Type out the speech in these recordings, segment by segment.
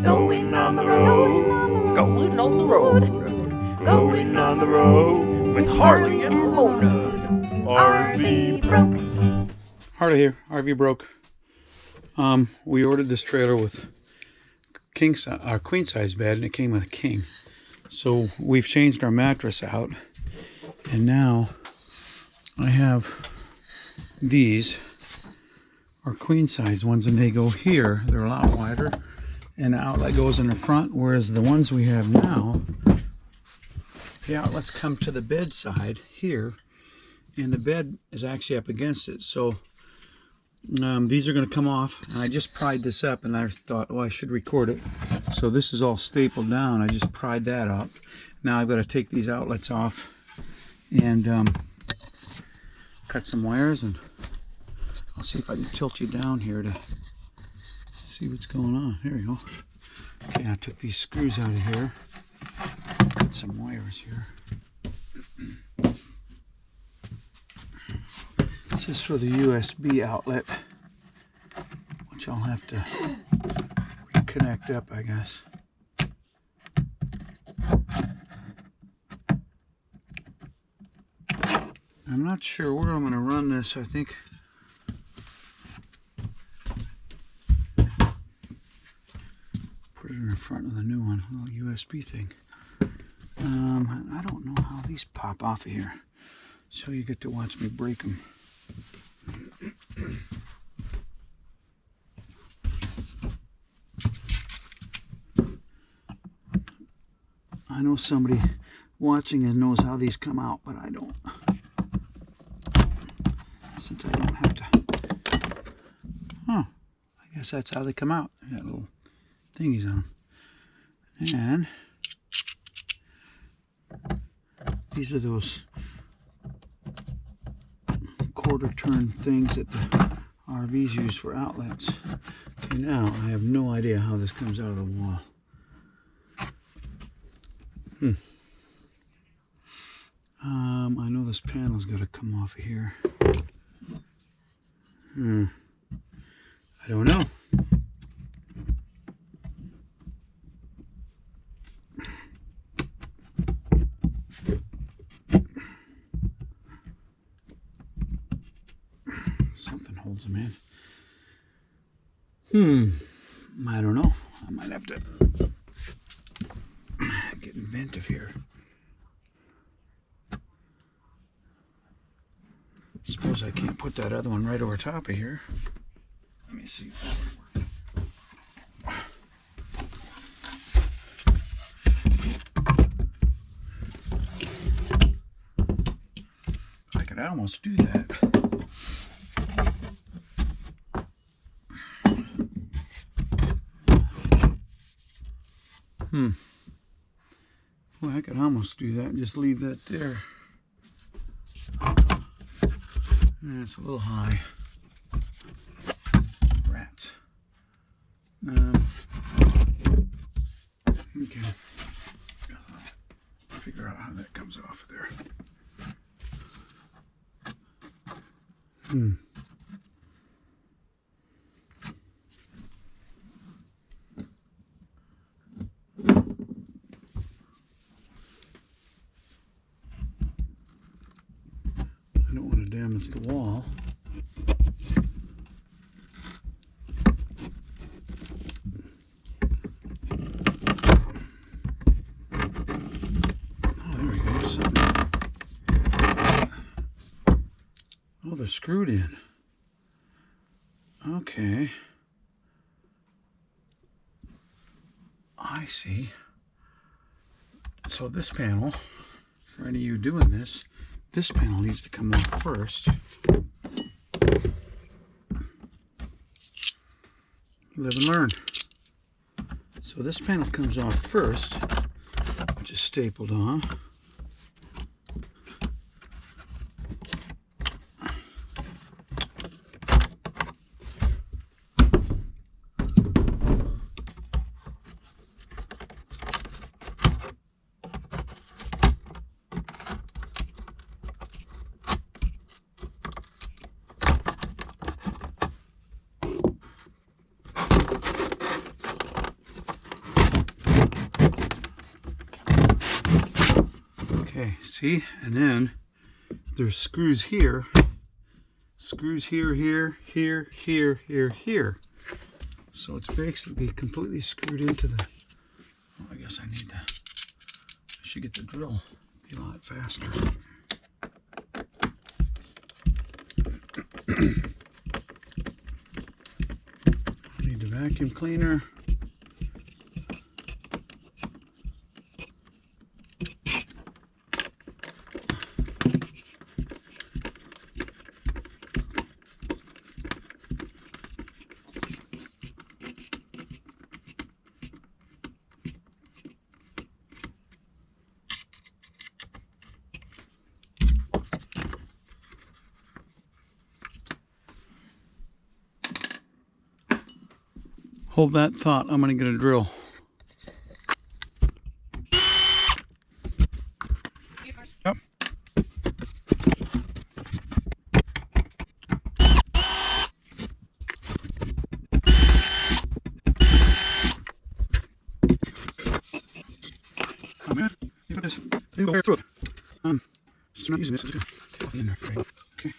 Going on the road. Going on the road. Going on the road with Harley and Ramona. RVbroke. Harley here, RVbroke. We ordered this trailer with queen size bed, and it came with a king. So we've changed our mattress out, and now I have these are queen size ones, and they go here. They're a lot wider, and the outlet goes in the front, whereas the ones we have now, the outlets come to the bedside here, and the bed is actually up against it. So these are going to come off, and I just pried this up, and I thought, oh, I should record it. So this is all stapled down. I just pried that up. Now I've got to take these outlets off and cut some wires, and I'll see if I can tilt you down here to see what's going on. There we go. Okay, I took these screws out of here. Got some wires here. This is for the USB outlet, which I'll have to reconnect up, I guess. I'm not sure where I'm going to run this. I think put it in the front of the new one, a little USB thing. I don't know how these pop off of here, so you get to watch me break them. I know somebody watching and knows how these come out, but I don't. Since I don't have to. Huh. I guess that's how they come out. They got little thingies on them. And these are those quarter turn things that the RVs use for outlets. Okay, now I have no idea how this comes out of the wall. I know this panel's got to come off of here. I don't know. Something holds them in. I don't know. I might have to get inventive here. Suppose I can't put that other one right over top of here. Let me see. I could almost do that. Well, I could almost do that and just leave that there. It's a little high. Rats. Okay. I'll figure out how that comes off of there. I don't want to damage the wall. Oh, there we go. Something. Oh, they're screwed in. Okay. I see. So this panel, for any of you doing this, this panel needs to come off first. Live and learn. So this panel comes off first, which is stapled on. Okay, see? And then there's screws here. Screws here, here, here, here, here, here. So it's basically completely screwed into the... Oh, I guess I should get the drill. Be a lot faster. I need the vacuum cleaner. Hold that thought. I'm going to get a drill. Yep. Come here. You put this. You go through it. So I'm not using this. I'm just going to take off the end there. Right? Okay.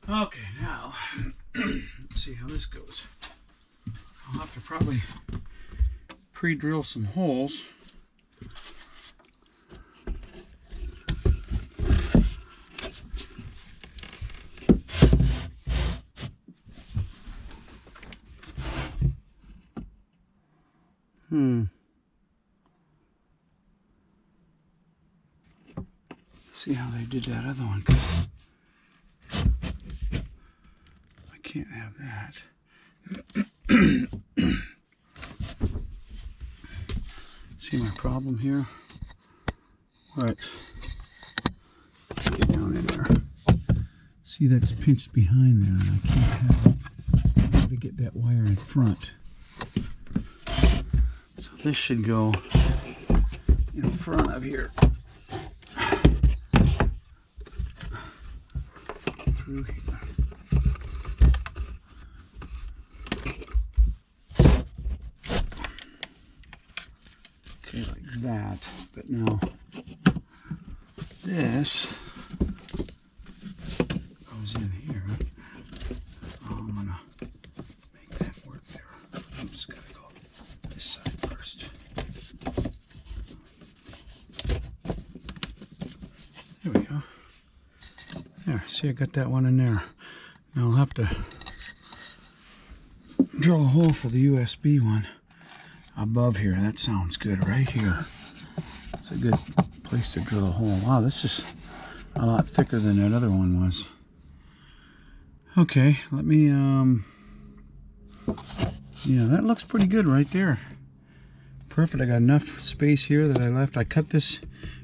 Okay, now let's see how this goes. I'll have to probably pre-drill some holes. See how they did that other one, 'cause I can't have that. See my problem here? Right. Get down in there. See, that's pinched behind there, and I can't have it. I got to get that wire in front. So this should go in front of here. Through here. Okay, like that. But now this goes in here. Oh, I'm gonna make that work there. Oops, gotta go this side first. There we go. There, see, I got that one in there. Now I'll have to drill a hole for the USB one above here. That sounds good right here. It's a good place to drill a hole. Wow, this is a lot thicker than that other one was. Okay, let me, yeah, that looks pretty good right there. Perfect, I got enough space here that I left. I cut this,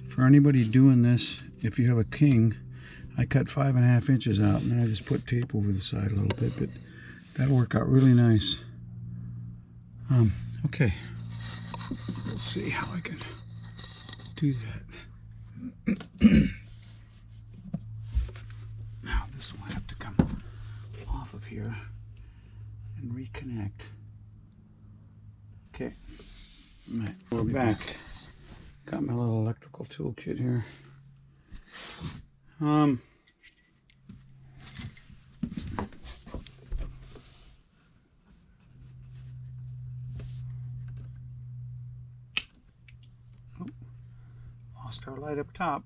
for anybody doing this, if you have a king, I cut 5.5 inches out, and then I just put tape over the side a little bit, but that'll work out really nice. Okay, let's see how I can do that. Now this will have to come off of here and reconnect. Okay, all right, we're back. Got my little electrical toolkit here. Lost our light up top.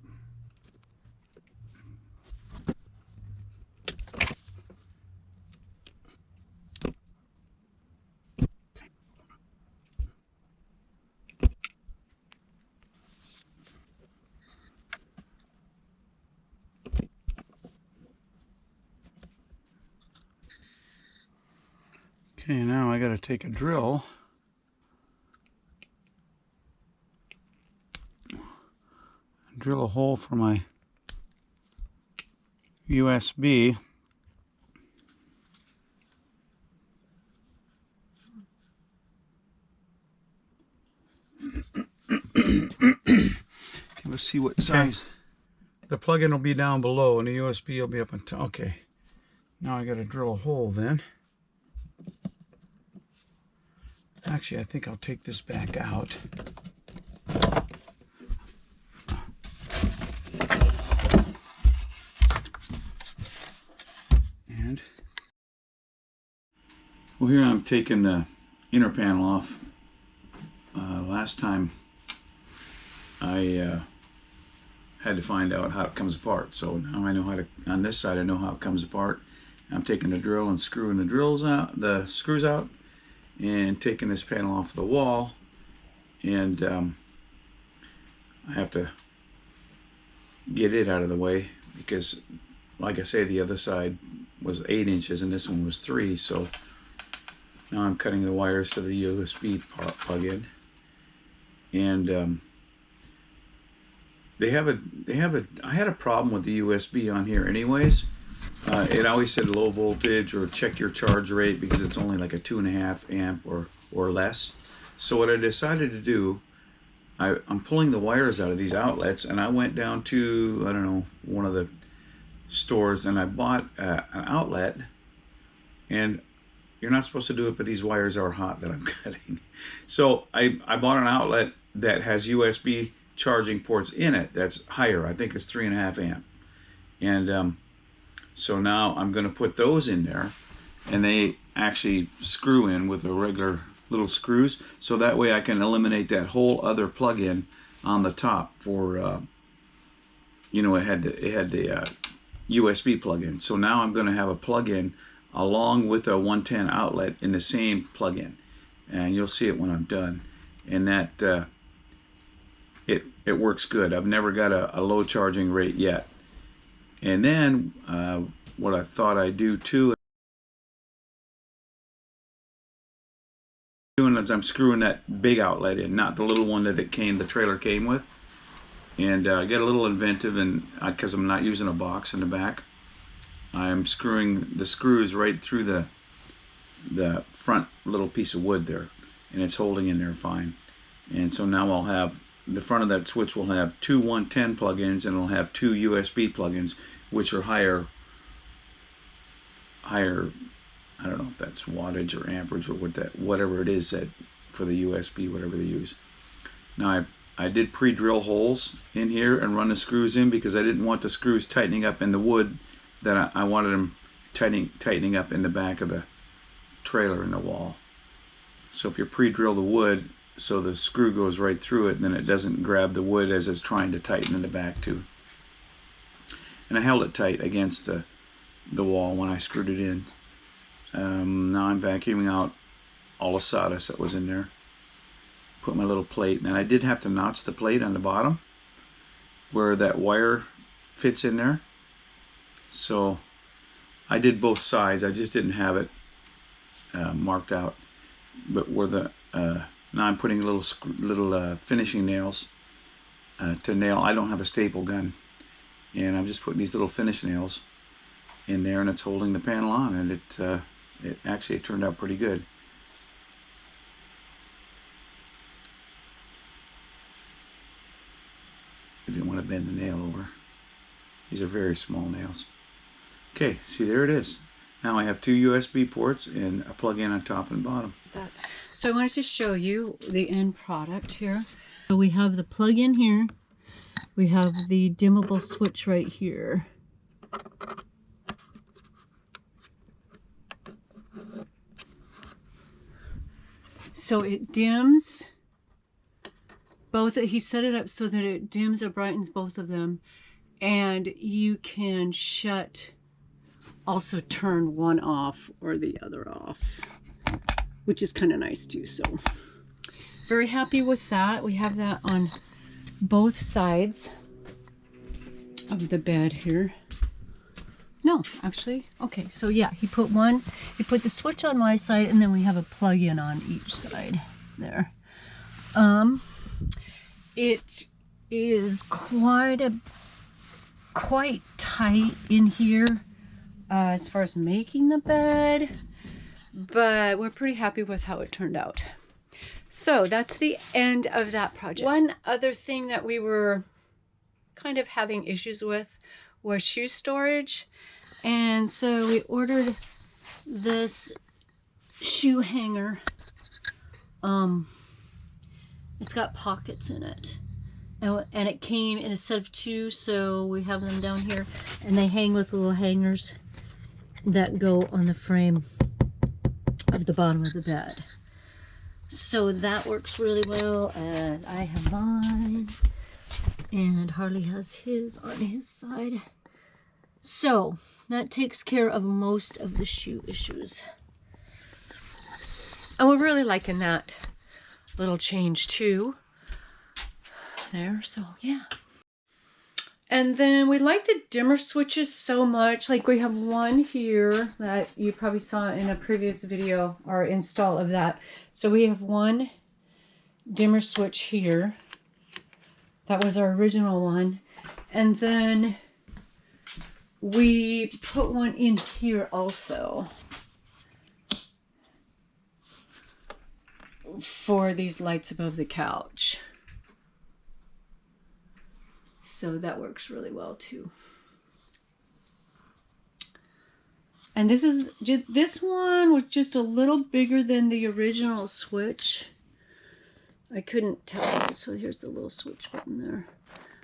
Okay, now I got to take a drill and drill a hole for my USB. Give Let's see what size. The plug-in will be down below and the USB will be up on top. Okay. Now I got to drill a hole then. Actually, I think I'll take this back out. And well, here I'm taking the inner panel off. Last time I had to find out how it comes apart, so now I know how to. On this side, I know how it comes apart. I'm taking the drill and screwing the screws out, and taking this panel off the wall, and I have to get it out of the way because, like I say, the other side was 8 inches and this one was 3, so now I'm cutting the wires to the USB plug-in, and I had a problem with the USB on here anyways. It always said low voltage or check your charge rate because it's only like a 2.5 amp or less. So what I decided to do, I'm pulling the wires out of these outlets, and I went down to, I don't know, one of the stores, and I bought an outlet. And you're not supposed to do it, but these wires are hot that I'm cutting. So I bought an outlet that has USB charging ports in it that's higher. I think it's 3.5 amp. And so now I'm going to put those in there, and they actually screw in with the regular little screws, so that way I can eliminate that whole other plug-in on the top for you know, it had the USB plug-in. So now I'm going to have a plug-in along with a 110 outlet in the same plug-in, and you'll see it when I'm done. And that it works good. I've never got a low charging rate yet. And then what I thought I'd do too, is I'm screwing that big outlet in, not the little one that the trailer came with. And get a little inventive, and because I'm not using a box in the back, I'm screwing the screws right through the front little piece of wood there, and it's holding in there fine. And so now I'll have the front of that switch will have 2 110 plugins, and it'll have 2 USB plugins, which are higher. I don't know if that's wattage or amperage or whatever it is that for the USB, whatever they use. Now I did pre-drill holes in here and run the screws in because I didn't want the screws tightening up in the wood. That I wanted them tightening up in the back of the trailer in the wall. So if you pre-drill the wood so the screw goes right through it, then it doesn't grab the wood as it's trying to tighten in the back too. And I held it tight against the wall when I screwed it in. Now I'm vacuuming out all the sawdust that was in there. Put my little plate, and I did have to notch the plate on the bottom where that wire fits in there. So I did both sides. I just didn't have it marked out. But where now I'm putting little finishing nails to nail. I don't have a staple gun, and I'm just putting these little finish nails in there, and it's holding the panel on, and it actually turned out pretty good. I didn't want to bend the nail over. These are very small nails. Okay, see, there it is. Now I have 2 USB ports and a plug-in on top and bottom. So I wanted to show you the end product here. So we have the plug-in here. We have the dimmable switch right here. So it dims both. He set it up so that it dims or brightens both of them, and you can also turn one off or the other off, which is kind of nice too. So very happy with that. We have that on both sides of the bed here. No, actually, okay, so yeah, he put the switch on my side, and then we have a plug-in on each side there. It is quite tight in here as far as making the bed, but we're pretty happy with how it turned out. So that's the end of that project. One other thing that we were kind of having issues with was shoe storage. And so we ordered this shoe hanger. It's got pockets in it. And it came in a set of 2, so we have them down here. And they hang with little hangers that go on the frame of the bottom of the bed. So that works really well, and I have mine, and Harley has his on his side. So that takes care of most of the shoe issues. And we're really liking that little change too. There, so yeah. And then we like the dimmer switches so much. Like we have one here that you probably saw in a previous video, our install of that. So we have one dimmer switch here. That was our original one. And then we put one in here also for these lights above the couch. So that works really well too. And this one was just a little bigger than the original switch. I couldn't tell. So here's the little switch button there.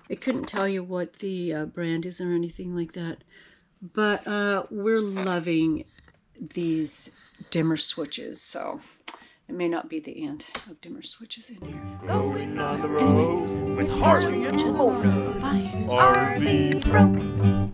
I couldn't tell you what the brand is or anything like that. But we're loving these dimmer switches. So it may not be the end of dimmer switches in here. Going on the road with Harley and Ramona. Bye. RV broke.